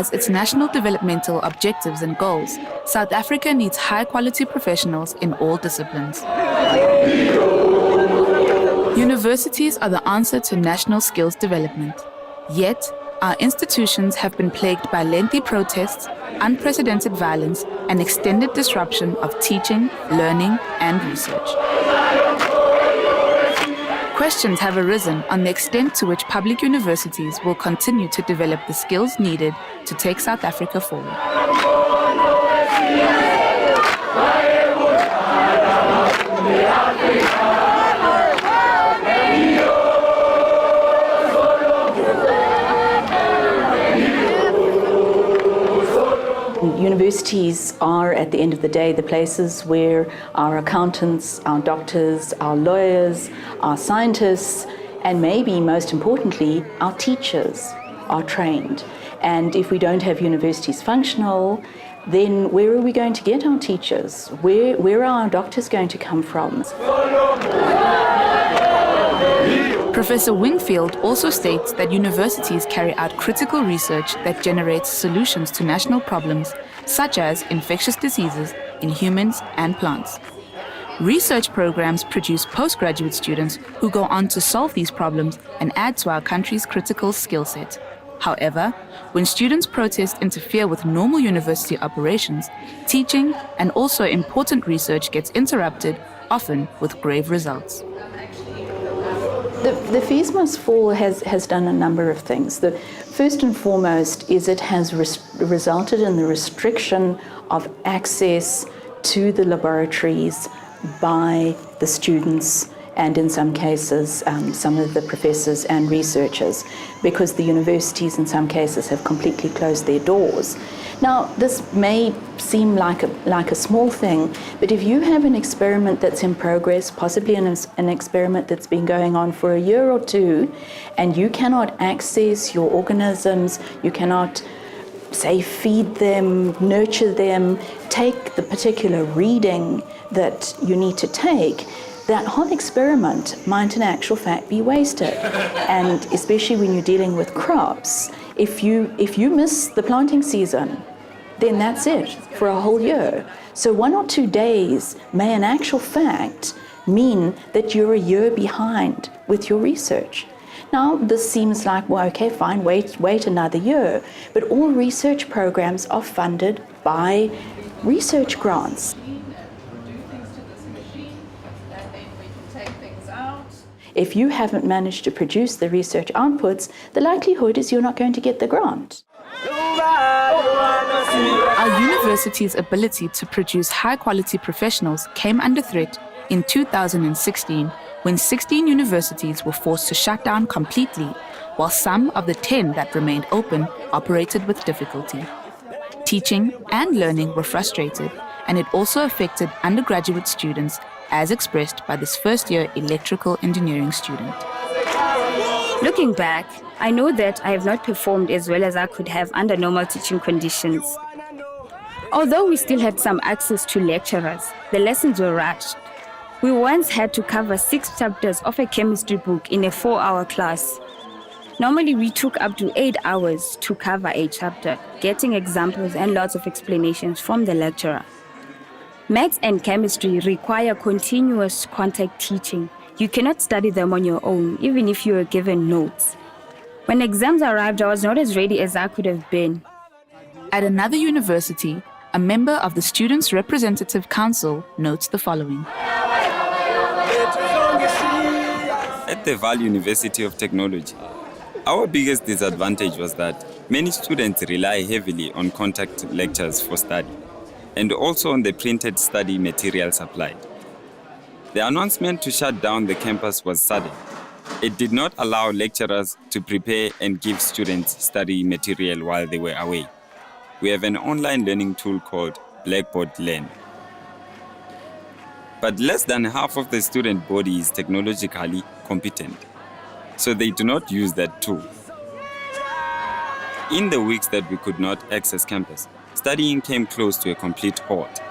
as its national developmental objectives and goals, South Africa needs high-quality professionals in all disciplines. Universities are the answer to national skills development. Yet, our institutions have been plagued by lengthy protests, unprecedented violence, and extended disruption of teaching, learning, and research. Questions have arisen on the extent to which public universities will continue to develop the skills needed to take South Africa forward. Universities are, at the end of the day, the places where our accountants, our doctors, our lawyers, our scientists, and maybe most importantly, our teachers are trained. And if we don't have universities functional, then where are we going to get our teachers? Where are our doctors going to come from? Professor Wingfield also states that universities carry out critical research that generates solutions to national problems such as infectious diseases in humans and plants. Research programs produce postgraduate students who go on to solve these problems and add to our country's critical skill set. However, when students' protests interfere with normal university operations, teaching and also important research gets interrupted, often with grave results. The Fees Must Fall has done a number of things. The first and foremost is it has resulted in the restriction of access to the laboratories by the students and in some cases some of the professors and researchers, because the universities in some cases have completely closed their doors. Now, this may seem like a small thing, but if you have an experiment that's in progress, possibly an experiment that's been going on for a year or two, and you cannot access your organisms, you cannot, say, feed them, nurture them, take the particular reading that you need to take, that whole experiment might in actual fact be wasted. And especially when you're dealing with crops, if you miss the planting season, then that's it for a whole year. So 1 or 2 days may in actual fact mean that you're a year behind with your research. Now, this seems like, well, okay, fine, wait another year. But all research programs are funded by research grants. If you haven't managed to produce the research outputs, the likelihood is you're not going to get the grant. Our university's ability to produce high-quality professionals came under threat in 2016 when 16 universities were forced to shut down completely, while some of the 10 that remained open operated with difficulty. Teaching and learning were frustrated, and it also affected undergraduate students, as expressed by this first-year electrical engineering student. Looking back, I know that I have not performed as well as I could have under normal teaching conditions. Although we still had some access to lecturers, the lessons were rushed. We once had to cover 6 chapters of a chemistry book in a 4-hour class. Normally, we took up to 8 hours to cover a chapter, getting examples and lots of explanations from the lecturer. Maths and chemistry require continuous contact teaching. You cannot study them on your own, even if you are given notes. When exams arrived, I was not as ready as I could have been. At another university, a member of the Students' Representative Council notes the following. At the Vaal University of Technology, our biggest disadvantage was that many students rely heavily on contact lectures for study, and also on the printed study material supplied. The announcement to shut down the campus was sudden. It did not allow lecturers to prepare and give students study material while they were away. We have an online learning tool called Blackboard Learn. But less than half of the student body is technologically competent, so they do not use that tool. In the weeks that we could not access campus, studying came close to a complete halt.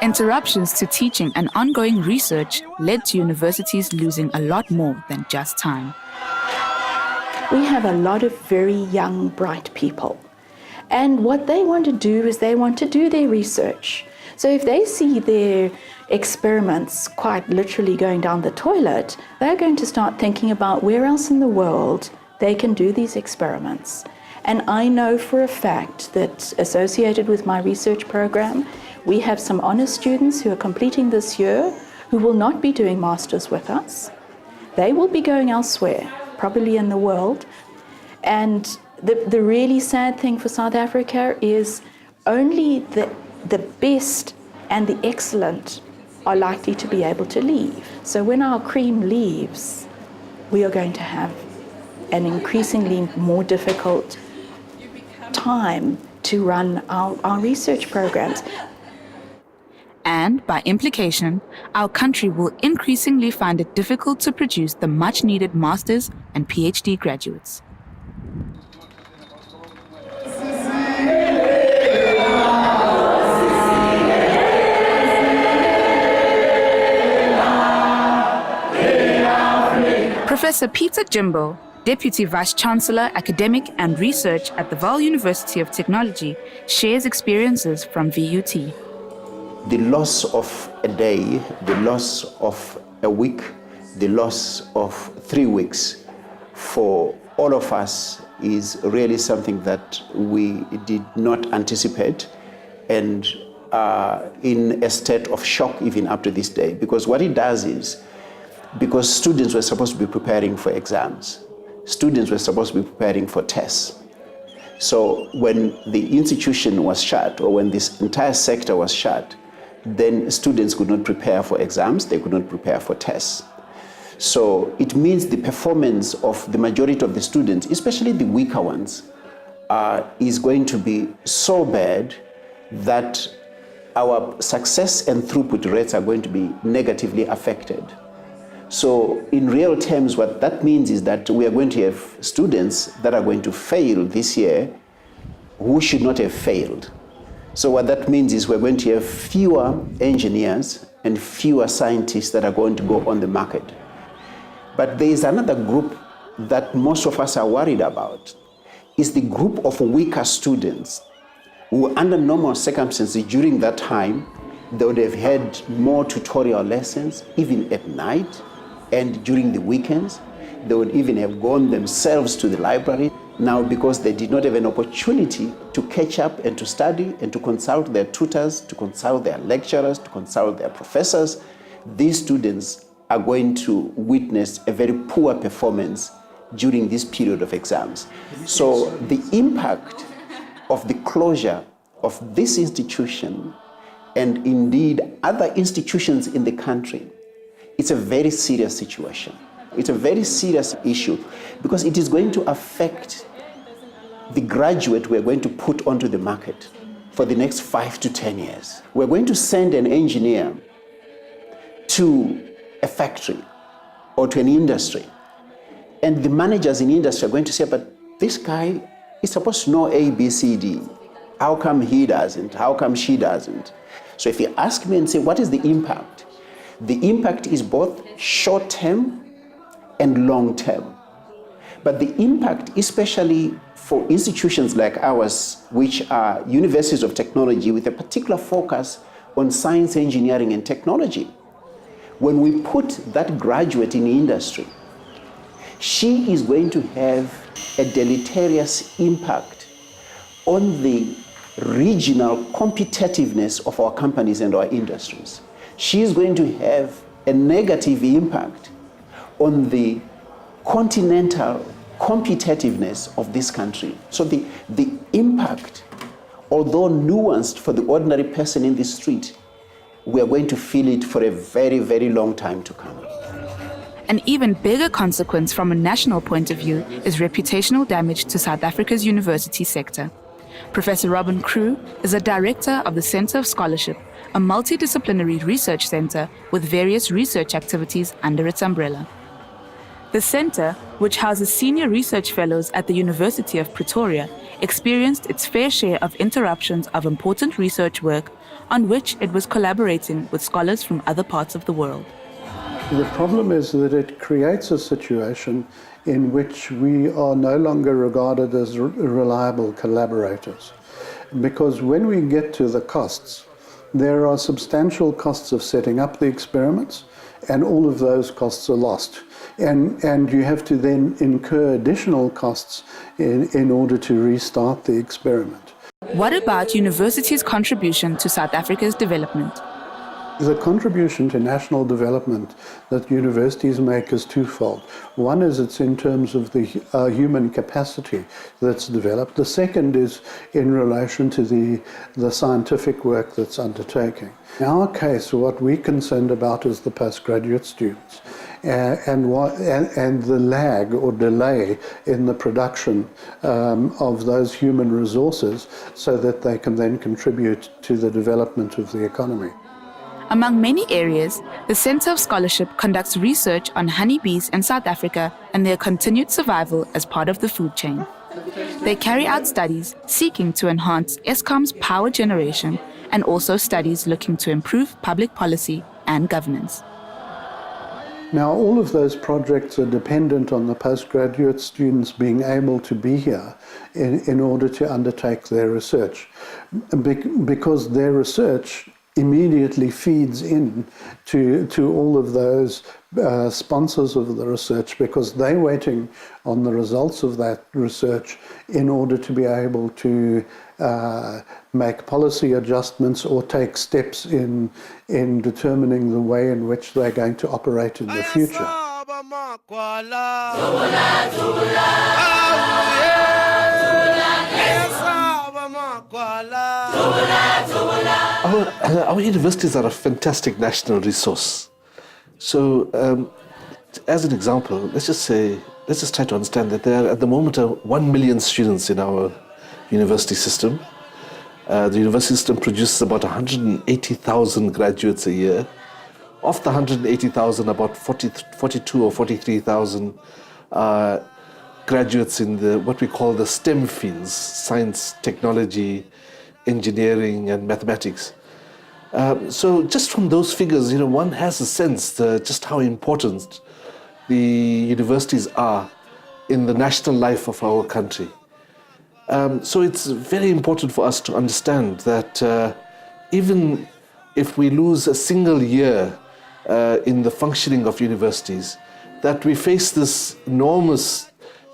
Interruptions to teaching and ongoing research led to universities losing a lot more than just time. we have a lot of very young, bright people. And what they want to do is they want to do their research. So if they see their experiments quite literally going down the toilet, they're going to start thinking about where else in the world they can do these experiments. And I know for a fact that associated with my research program, we have some honors students who are completing this year who will not be doing masters with us. They will be going elsewhere, probably in the world. And the really sad thing for South Africa is only the best and the excellent are likely to be able to leave. So when our cream leaves, we are going to have an increasingly more difficult time to run our research programs. And by implication, our country will increasingly find it difficult to produce the much-needed masters and PhD graduates. Professor Peter Jimbo, Deputy Vice-Chancellor, Academic and Research at the Vaal University of Technology, shares experiences from VUT. The loss of a day, the loss of a week, the loss of 3 weeks for all of us is really something that we did not anticipate and are in a state of shock even up to this day. Because what it does is, because students were supposed to be preparing for exams, students were supposed to be preparing for tests. So when the institution was shut, or when this entire sector was shut, then students could not prepare for exams, they could not prepare for tests. So it means the performance of the majority of the students, especially the weaker ones, is going to be so bad that our success and throughput rates are going to be negatively affected. So in real terms, what that means is that we are going to have students that are going to fail this year who should not have failed. So what that means is we're going to have fewer engineers and fewer scientists that are going to go on the market. But there is another group that most of us are worried about. It's the group of weaker students who, under normal circumstances during that time, they would have had more tutorial lessons, even at night and during the weekends. They would even have gone themselves to the library. Now, because they did not have an opportunity to catch up and to study and to consult their tutors, to consult their lecturers, to consult their professors, these students are going to witness a very poor performance during this period of exams. So the impact of the closure of this institution and indeed other institutions in the country, it's a very serious situation. It's a very serious issue because it is going to affect the graduate we're going to put onto the market for the next 5 to 10 years. We're going to send an engineer to a factory or to an industry, and the managers in the industry are going to say, but this guy is supposed to know A, B, C, D. How come he doesn't? How come she doesn't? So if you ask me and say, what is the impact? The impact is both short-term and long-term. But the impact, especially for institutions like ours, which are universities of technology with a particular focus on science, engineering, and technology, when we put that graduate in the industry, she is going to have a deleterious impact on the regional competitiveness of our companies and our industries. She is going to have a negative impact on the continental competitiveness of this country. So the impact, although nuanced for the ordinary person in the street, we are going to feel it for a very, very long time to come. An even bigger consequence from a national point of view is reputational damage to South Africa's university sector. Professor Robin Crew is a director of the Centre of Scholarship, a multidisciplinary research centre with various research activities under its umbrella. The centre, which houses senior research fellows at the University of Pretoria, experienced its fair share of interruptions of important research work on which it was collaborating with scholars from other parts of the world. The problem is that it creates a situation in which we are no longer regarded as reliable collaborators. Because when we get to the costs, there are substantial costs of setting up the experiments, and all of those costs are lost. And you have to then incur additional costs in order to restart the experiment. What about universities' contribution to South Africa's development? The contribution to national development that universities make is twofold. One is it's in terms of the human capacity that's developed. The second is in relation to the scientific work that's undertaken. In our case, what we're concerned about is the postgraduate students and the lag or delay in the production of those human resources so that they can then contribute to the development of the economy. Among many areas, the Centre of Scholarship conducts research on honeybees in South Africa and their continued survival as part of the food chain. They carry out studies seeking to enhance Eskom's power generation and also studies looking to improve public policy and governance. Now, all of those projects are dependent on the postgraduate students being able to be here in order to undertake their research, because their research immediately feeds in to all of those sponsors of the research, because they're waiting on the results of that research in order to be able to make policy adjustments or take steps in determining the way in which they're going to operate in the future. Our universities are a fantastic national resource. So, as an example, let's just try to understand that there are at the moment 1 million students in our university system. The university system produces about 180,000 graduates a year. Of the 180,000, about 42 or 43,000 graduates in what we call the STEM fields: science, technology, engineering, and mathematics. So just from those figures, one has a sense just how important the universities are in the national life of our country. So it's very important for us to understand that even if we lose a single year in the functioning of universities, that we face this enormous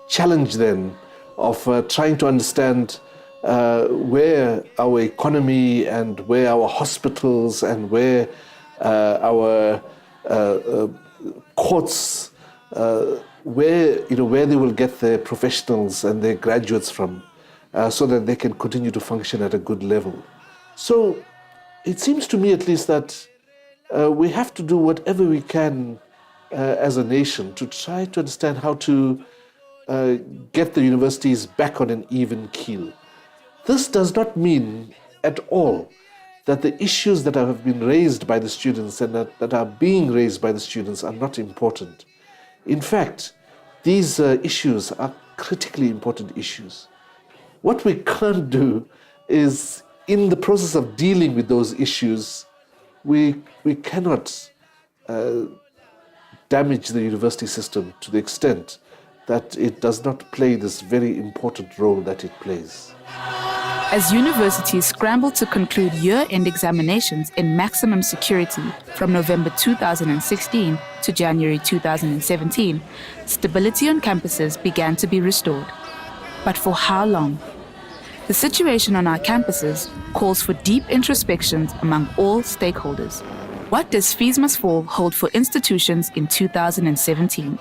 challenge then of trying to understand where our economy and where our hospitals and where our courts, where they will get their professionals and their graduates from, so that they can continue to function at a good level. So it seems to me at least that we have to do whatever we can as a nation to try to understand how to get the universities back on an even keel. This does not mean at all that the issues that have been raised by the students and that are being raised by the students are not important. In fact, these issues are critically important issues. What we can't do is, in the process of dealing with those issues, we cannot damage the university system to the extent that it does not play this very important role that it plays. As universities scramble to conclude year-end examinations in maximum security from November 2016 to January 2017, stability on campuses began to be restored. But for how long? The situation on our campuses calls for deep introspections among all stakeholders. What does Fees Must Fall hold for institutions in 2017?